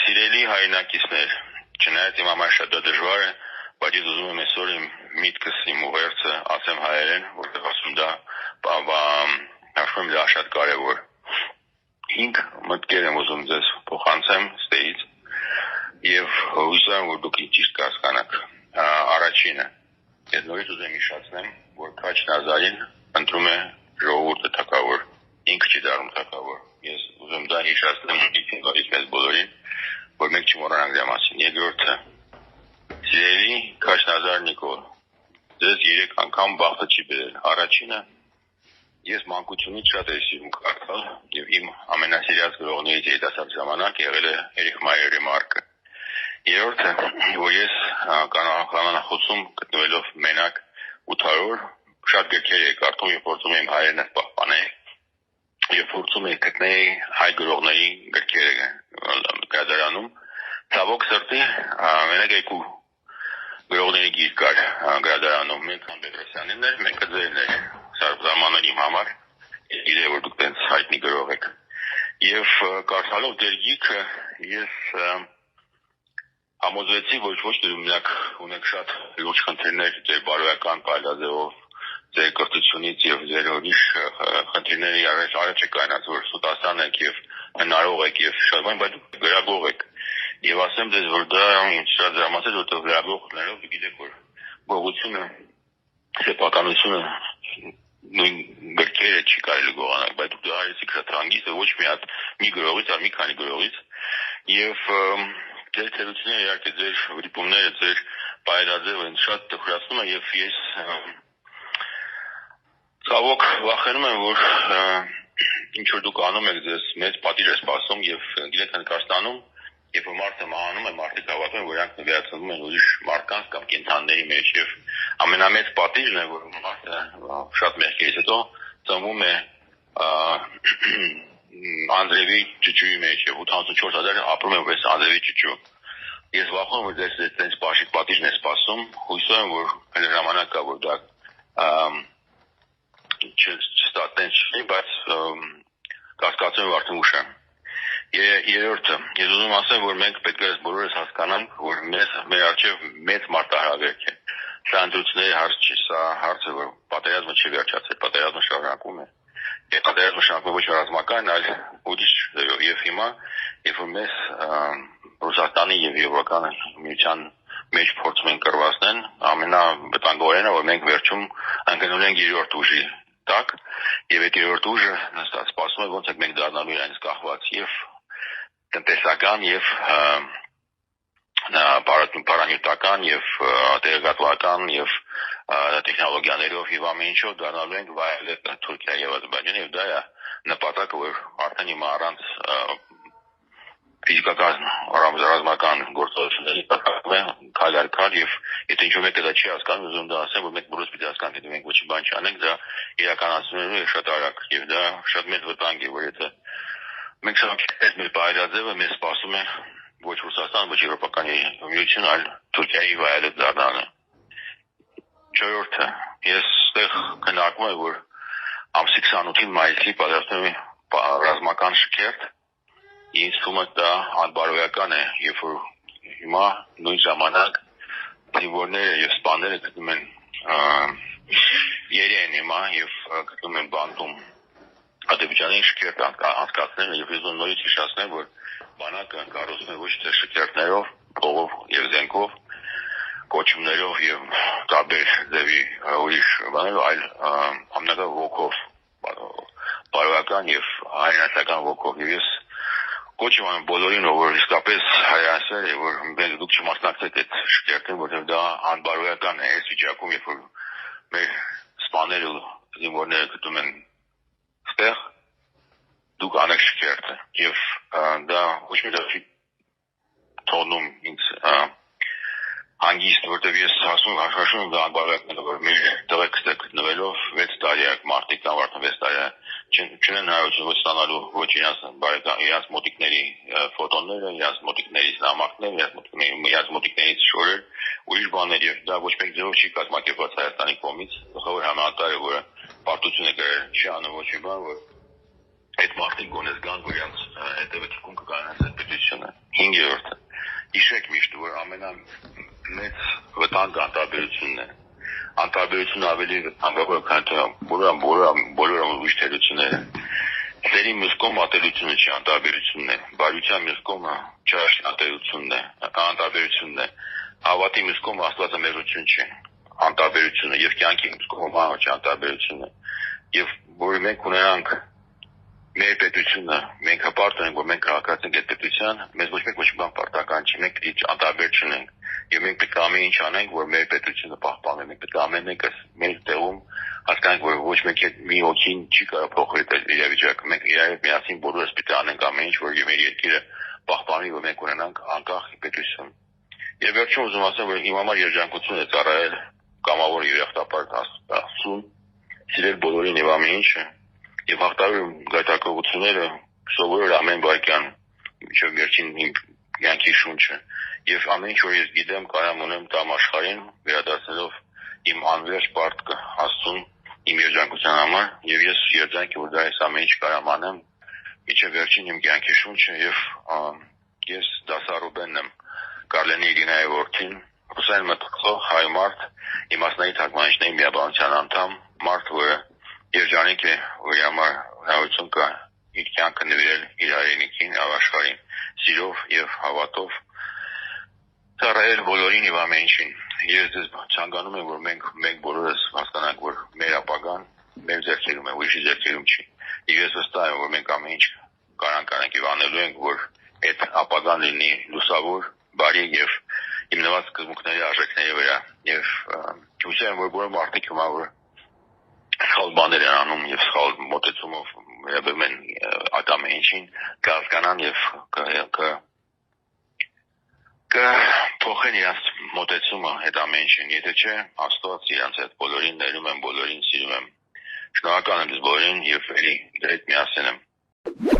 Սիրելի հայրենակիցներ, չնայած իմ համար շատ դժվար է, բայց ես ուզում եմ այսօր իմ միտքս, իմ ուղերձը ասեմ հայերեն, որտեղ ասում դա հաշվում դա շատ կարևոր։ 5 մտքեր եմ ուզում ձեզ փոխանցեմ ստեից եւ հույս եմ, որ դուք ճիշտ կհասկանաք։ Առաջինը, ես նորից ուզեմ հիշեցնեմ, որ Քաչ Նազարին ընտրում է ժողովուրդը թագավոր, ինքը չի դառնում թագավոր։ Ես ուզում դա հիշեցնեմ նորից մեզ բոլորին, որ մենք չմոռանանք դրա մասին։ Երկրորդը, սիրելի Քաչ Նազար Նիկոլ, ձեզ 3 անգամ բախտը չի բերել։ Առաջինը, ես մանկությունից շատ եմ սիրում կարդալ եւ իմ ամենասիրած գրողներից երիտասարդ ժամանակ եղել է Էրիխ Մայերի Ռեմարկը։ Երրորդը, որ ես կանանախոսում գտնվելով մենակ 8 օր շատ գրքեր եի կարդում եւ փորձում եմ հայերենը պահպանել եւ փորձում եմ գտնել հայ գրողների գրքերը գրադարանում։ Ցավոք սրտի մենակ 2 գրողների գիրք կար գրադարանում, մեկը Պետրոսյանին էր, մեկը ձերն էր, Սարբզամանն իմ համար, գիտեմ որ դուք տենց հայտնի գրող եք։ Եվ կարդալով ձեր գիրքը ես համոզվեցի, որ ոչ թե դուք ունեք շատ լուրջ խնդիրներ ձեր բարոյական պայլաձևով, ձեր կրթությունից եւ ձեր ուրիշ խնդիրների առաջ եք կայնած, որ սուտասան եք եւ հնարող եք եւ շատ բան, բայց դուք գրագող եք։ Եվ ասեմ ձեզ, որ դա ինձ շատ դրամացել, որտեղ գրագողներով դուք գիտեք, որ գողությունը, սեփականությունը նույն գրքերը չի կարելի գողանալ, բայց դուք դա արեցիք շատ հանգիստ, ոչ մի հատ մի գրողից, այլ մի քանի գրողից եւ ձեր թերությունները իհարկե ձեր վրիպումները, ձեր բայրաձևը ինձ շատ տխրացնում է եւ ես ցավոք վախենում եմ, որ ինչ որ դուք անում եք ձեզ մեծ պատիժ է սպասում եւ գիտեք Հնդկաստանում, երբ որ մարդը մահանում է, մարդիկ հավատում են, որ իրանք նվիրացնում են ուրիշ մարդկանց կամ կենդանիների մեջ եւ ամենամեծ պատիժն է, որ մարդը շատ մեղքերից հետո ծնվում է Անդրեվի ճճուի մեջ եւ 84000 ապրում է որպես Անդրեվի ճճու։ Ես վախում եմ, որ ձեզ այդպես բաշիկ պատիժն է սպասում, հույսով եմ, որ հենց ժամանակ կա, որ դա չստացնեն չի, բայց կասկածում եմ արդեն ուշ է։ Երրորդը, ես ուզում ասեմ, որ մենք պետք է բոլորս հասկանանք, որ մեր առջև մեծ մարտահրավերք է։ Սա ընտրությունների հարց չի, սա հարց է, որ պատերազմը չի վերջացել, պատերազմը շարունակվում է։ Եվ պատերազմը շարունակվում է ոչ ռազմական, այլ ուրիշ ձևով։ Եվ հիմա, երբ որ մեզ Ռուսաստանի եւ Եվրոպական միության մեջ փորձում են կռվածնել, ամենավտանգավորենը, որ մենք վերջում ընկնում ենք 3-րդ ուժի տակ, եւ այդ 3-րդ ուժը նստած սպասում է ոնց է մենք դառնալու իրենց կախված եւ տնտեսական եւ պարանյութական եւ տեղեկատվական եւ տեխնոլոգիաներով եւ ամեն ինչով դառնալու ենք վայելել Թուրքիա եւ Ադրբեջանը եւ դա է նպատակը, որ արդեն հիմա առանց ֆիզիկական ռազմական գործողությունների քայլ եւ եթե ինչ-որ մեկը դա չի հասկանում, ուզում դա ասեմ, որ մենք բոլորս պիտի հասկանանք, եթե մենք ոչինչ բան չանենք, դա իրականացնելու է շատ արագ եւ դա շատ մեծ վտանգ է, որ եթե մենք շարունակենք մեր բայրաձևը, մեզ սպասում է ոչ Ռուսաստան, ոչ Եվրոպական միություն, այլ Թուրքիայի վայելը դառնալը։ 4-ը, ես այդտեղ քննարկում եմ, որ ամսի 28-ին մայիսի պատրաստվում է ռազմական շքերթ, ինձ թվում է դա անբարոյական է, երբ որ հիմա նույն ժամանակ զինվորները եւ սպաները գտնում են Երեն հիմա եւ գտնում են բանտում Ադրբեջանի շքերթ անցկացնել եւ ես նորից հիշեցնեմ, որ բանակը կառուցվում է ոչ թե շքերթներով, փողով եւ զենքով, կոչումներով եւ տարբեր ձևի ուրիշ բաներով, այլ ամենական ոգով, բարոյական եւ հայրենական ոգով։ Եվ ես կոչում եմ բոլորին, որ իսկապես հայրենասեր է, որ մենք դուք չմասնակցեք այդ շքերթին, որովհետեւ դա անբարոյական է այս վիճակում, երբ որ մեր սպաները զինվորները գտնում են ստեղ դուք անեք շքերթը եւ դա ոչ մի դեպքի թողնում ինձ հանգիստ, որտեղ ես ասում եմ դա անբարոյական է, որ մեր տղեկը գտնվելով 6 տարի է մարդիկ կամ արդեն 6 տարի չունեն հայություն ստանալու ոչ իրենց մոտիկների ֆոտոները, իրենց մոտիկների նամակները, իրենց մոտիկներից շորեր, ուրիշ բաներ եւ դա ոչ մեկ ձևով չի կազմակերպված Հայաստանի կողմից, գլխավոր համատարը, որը պարտություն է գրել, չի անում ոչ մի բան, որ այդ մարդիկ գոնես գան, որ իրենց հետևեցում կկանանց այդ պետությունը։ 5-րդը հիշեք միշտ, որ ամենամեծ վտանգը անտարբերությունն է։ Անտարբերությունը ավելի վտանգավոր քան բոլոր ուրիշ թերությունները։ Դերի մյուս կողմը ատելությունը չի, անտարբերությունն է։ Բարության մյուս կողմը չարաշնատերությունն է, անտարբերությունն է։ Հավատի մյուս կողմը աստվածամերություն չի, անտարբերությունը, եւ կյանքի մյուս կողմը մանր չի, անտարբերությունը։ Եվ որ մենք ունենանք մեր պետությունը, մենք հպարտ ունենք, որ մենք քաղաքացիենք այդ պետության, մեզ ոչ մեկ ոչ մի բան պարտական չի, մենք պետք է անտարբեր չլինենք, եւ մենք պետք է ամեն ինչ անենք, որ մեր պետությունը պահպանվի, մենք պետք է ամեն մեկը մեր տեղում հասկանանք, որ ոչ մեկ մի հոգին չի կարող փոխել այդ իրավիճակը, մենք իրար միասին բոլորս պետք է անենք ամեն ինչ, որ մեր երկիրը պահպանվի, որ մենք ունենանք անկախ պետություն։ Եվ վերջում ուզում ասեմ, որ իմ համար երջանկություն է ծառայել կամավոր երախտապարտ Աստծուն, սիրել բոլորին եւ ամեն ինչը, եւ հաղթահարել գայթակղությունները, սովորել ամեն վայրկյան, մինչեւ վերջին իմ կյանքի շունչը, եւ ամեն ինչ, որ ես գիտեմ, կարամ ունեմ տամ աշխարհին, վերադարձնելով իմ անվերջ պարտքը Աստծուն, իմ երջանկության համար, եւ ես երջանք եմ, որ դա ես ամեն ինչ կարամ անեմ, մինչեւ վերջին իմ կյանքի շունչը, եւ ես դասարուբենն եմ, Կարլենի Իրինայի որդին, Ռուսեն մտքով հայ մարդ, իմաստնայի թարգմանիչների միաբանության անդամ, մարդ, որը երջանիկ է, որի համար հնարավորություն կա իր կյանքը նվիրել իր հայրենիքին, աշխարհին, սիրով եւ հավատով, ծառայել բոլորին եւ ամեն ինչին։ Ես ձեզ ցանկանում եմ, որ մենք բոլորս հասկանանք, որ մեր ապագան մեր ձեռքերում է, ուրիշի ձեռքերում չի։ Եվ ես վստահ եմ, որ մենք ամեն ինչ կարանք եւ անելու ենք, որ այդ ապագան լինի լուսավոր, բարի եւ հիմնված սկզբունքների արժեքների վրա։ Եվ հույսով եմ, որ բոլոր մարդիկ հիմա որ սխալ բաներ են անում եւ սխալ մոտեցումով վերաբերում են այդ ամեն ինչին, կհասկանան եւ կփոխեն իրենց մոտեցումը այդ ամեն ինչին։ Եթե չէ, Աստված իրենց այդ բոլորին ներում եմ, բոլորին սիրում եմ։ Շնորհակալ եմ ձեզ բոլորին եւ էլի դրեք միասին եմ։